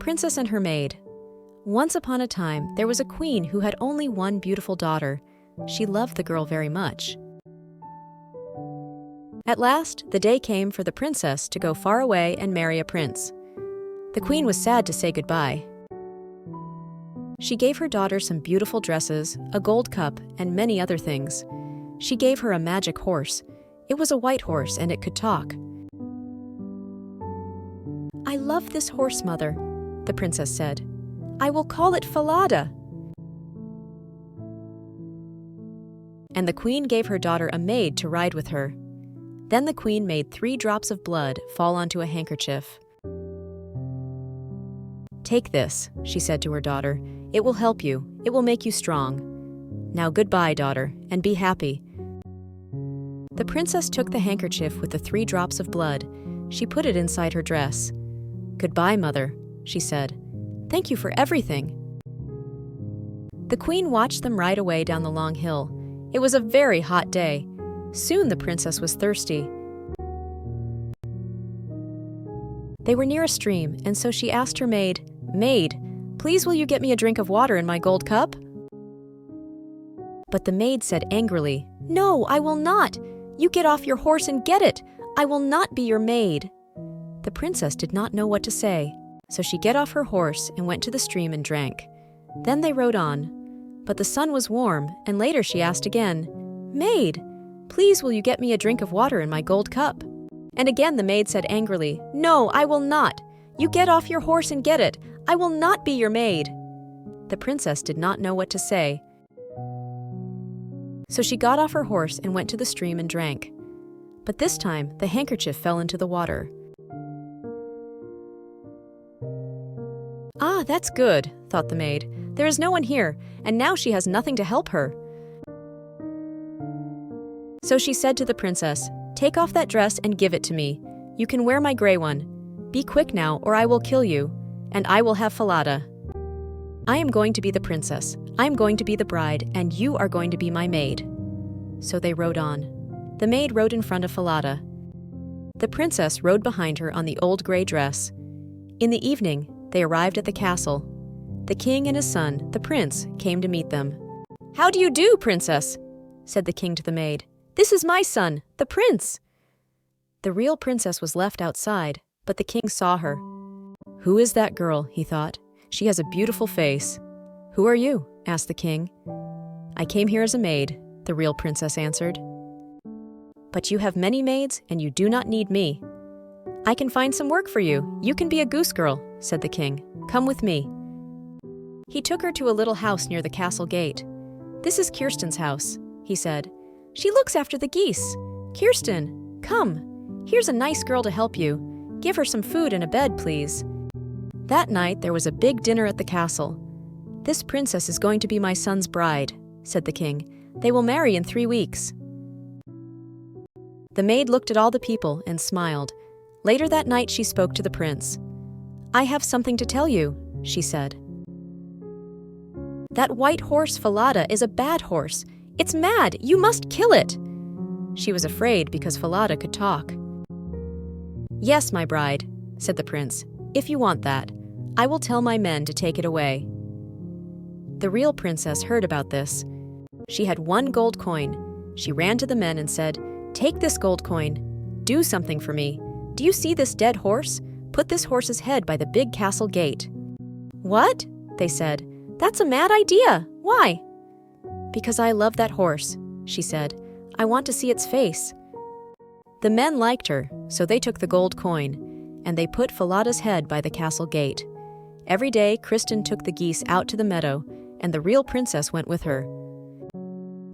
Princess and Her Maid. Once upon a time, there was a queen who had only one beautiful daughter. She loved the girl very much. At last, the day came for the princess to go far away and marry a prince. The queen was sad to say goodbye. She gave her daughter some beautiful dresses, a gold cup, and many other things. She gave her a magic horse. It was a white horse and it could talk. "I love this horse, mother," the princess said. "I will call it Falada." And the queen gave her daughter a maid to ride with her. Then the queen made 3 drops of blood fall onto a handkerchief. "Take this," she said to her daughter. "It will help you. It will make you strong. Now goodbye, daughter, and be happy." The princess took the handkerchief with the 3 drops of blood. She put it inside her dress. "Goodbye, mother," she said. "Thank you for everything." The queen watched them ride away down the long hill. It was a very hot day. Soon the princess was thirsty. They were near a stream, and so she asked her maid, "Maid, please will you get me a drink of water in my gold cup?" But the maid said angrily, "No, I will not. You get off your horse and get it. I will not be your maid." The princess did not know what to say, so she got off her horse and went to the stream and drank. Then they rode on. But the sun was warm, and later she asked again, "Maid, please will you get me a drink of water in my gold cup?" And again the maid said angrily, "No, I will not. You get off your horse and get it. I will not be your maid." The princess did not know what to say. So she got off her horse and went to the stream and drank. But this time the handkerchief fell into the water. "Ah, that's good," thought the maid. "There is no one here, and now she has nothing to help her." So she said to the princess, "Take off that dress and give it to me. You can wear my gray one. Be quick now, or I will kill you, and I will have Falada. I am going to be the princess. I am going to be the bride, and you are going to be my maid." So they rode on. The maid rode in front of Falada. The princess rode behind her on the old gray dress. In the evening, they arrived at the castle. The king and his son, the prince, came to meet them. "How do you do, princess?" said the king to the maid. "This is my son, the prince." The real princess was left outside, but the king saw her. "Who is that girl?" he thought. "She has a beautiful face." "Who are you?" asked the king. "I came here as a maid," the real princess answered. "But you have many maids, and you do not need me." "I can find some work for you. You can be a goose girl," said the king. "Come with me." He took her to a little house near the castle gate. "This is Kirsten's house," he said. "She looks after the geese. Kirsten, come. Here's a nice girl to help you. Give her some food and a bed, please." That night there was a big dinner at the castle. "This princess is going to be my son's bride," said the king. "They will marry in 3 weeks." The maid looked at all the people and smiled. Later that night she spoke to the prince. "I have something to tell you," she said. "That white horse Falada is a bad horse. It's mad. You must kill it." She was afraid because Falada could talk. "Yes, my bride," said the prince. "If you want that, I will tell my men to take it away." The real princess heard about this. She had 1 gold coin. She ran to the men and said, "Take this gold coin. Do something for me. Do you see this dead horse? Put this horse's head by the big castle gate." "What?" they said. "That's a mad idea. Why?" "Because I love that horse," she said. "I want to see its face." The men liked her, so they took the gold coin, and they put Falada's head by the castle gate. Every day, Kristen took the geese out to the meadow, and the real princess went with her.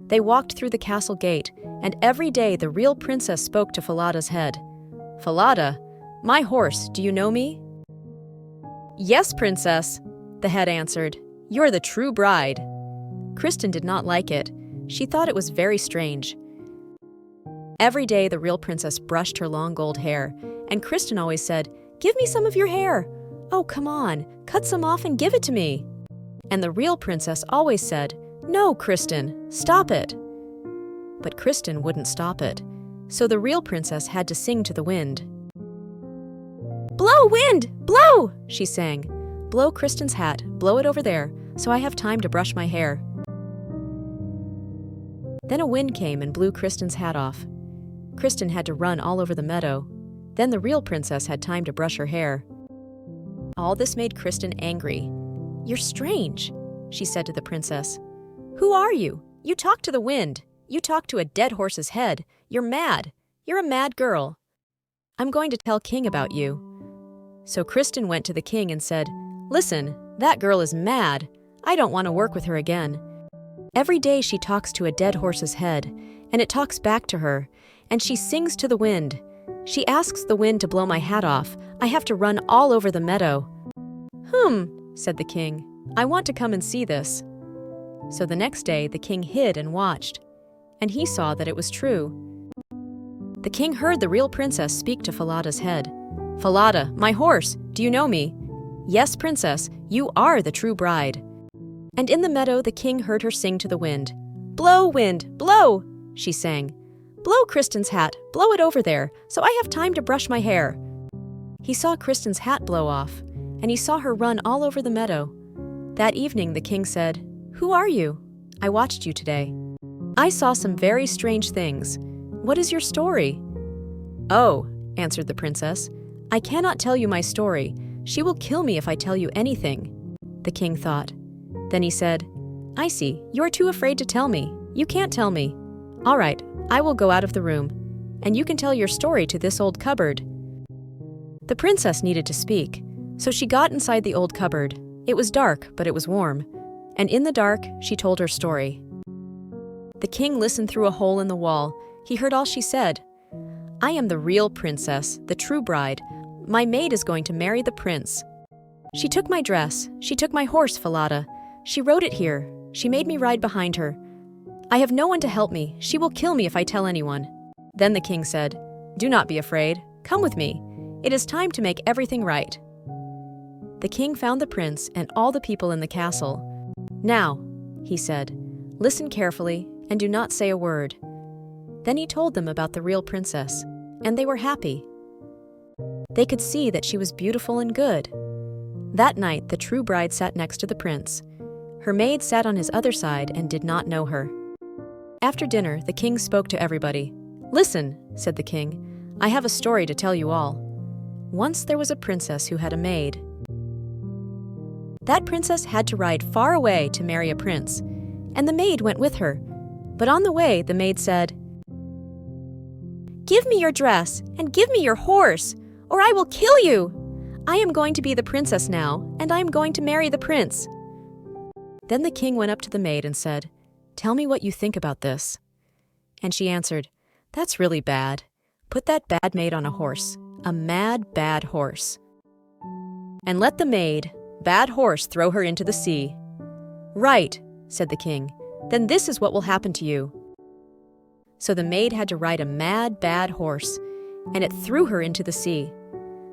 They walked through the castle gate, and every day the real princess spoke to Falada's head. "Falada, my horse, do you know me?" "Yes, princess," the head answered. "You're the true bride." Kristen did not like it. She thought it was very strange. Every day the real princess brushed her long gold hair, and Kristen always said, "Give me some of your hair." "Oh, come on, cut some off and give it to me." And the real princess always said, "No, Kristen, stop it." But Kristen wouldn't stop it, so the real princess had to sing to the wind. "Blow, wind, blow," she sang. blow Kristen's hat, blow it over there, so I have time to brush my hair." Then a wind came and blew Kristen's hat off. Kristen had to run all over the meadow. Then the real princess had time to brush her hair. All this made Kristen angry. "You're strange," she said to the princess. "Who are you? You talk to the wind. You talk to a dead horse's head. You're mad. You're a mad girl. I'm going to tell King about you." So Kristen went to the king and said, "Listen, that girl is mad. I don't want to work with her again. Every day she talks to a dead horse's head, and it talks back to her, and she sings to the wind. She asks the wind to blow my hat off. I have to run all over the meadow." Said the king. "I want to come and see this." So the next day the king hid and watched, and he saw that it was true. The king heard the real princess speak to Falada's head. "Falada, my horse, do you know me?" "Yes, princess, you are the true bride." And in the meadow the king heard her sing to the wind. "Blow, wind, blow," she sang. "Blow Kristen's hat, blow it over there, so I have time to brush my hair." He saw Kristen's hat blow off, and he saw her run all over the meadow. That evening the king said, "Who are you? I watched you today. I saw some very strange things. What is your story?" "Oh," answered the princess, "I cannot tell you my story. She will kill me if I tell you anything." The king thought. Then he said, "I see, you are too afraid to tell me. You can't tell me. All right, I will go out of the room, and you can tell your story to this old cupboard." The princess needed to speak, so she got inside the old cupboard. It was dark, but it was warm, and in the dark she told her story. The king listened through a hole in the wall. He heard all she said. "I am the real princess, the true bride. My maid is going to marry the prince. She took my dress. She took my horse, Falada. She rode it here. She made me ride behind her. I have no one to help me. She will kill me if I tell anyone." Then the king said, "Do not be afraid. Come with me. It is time to make everything right." The king found the prince and all the people in the castle. "Now," he said, "listen carefully and do not say a word." Then he told them about the real princess, and they were happy. They could see that she was beautiful and good. That night, the true bride sat next to the prince. Her maid sat on his other side and did not know her. After dinner, the king spoke to everybody. "Listen," said the king, "I have a story to tell you all. Once there was a princess who had a maid. That princess had to ride far away to marry a prince, and the maid went with her. But on the way, the maid said, 'Give me your dress and give me your horse, or I will kill you. I am going to be the princess now, and I am going to marry the prince.' Then the king went up to the maid and said, 'Tell me what you think about this.' And she answered, 'That's really bad. Put that bad maid on a horse, a mad, bad horse. And let the maid, bad horse, throw her into the sea.' 'Right,' said the king. 'Then this is what will happen to you.' So the maid had to ride a mad, bad horse, and it threw her into the sea.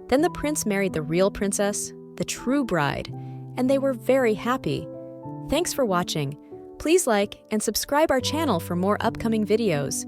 Then the prince married the real princess, the true bride, and they were very happy. Thanks for watching. Please like and subscribe our channel for more upcoming videos.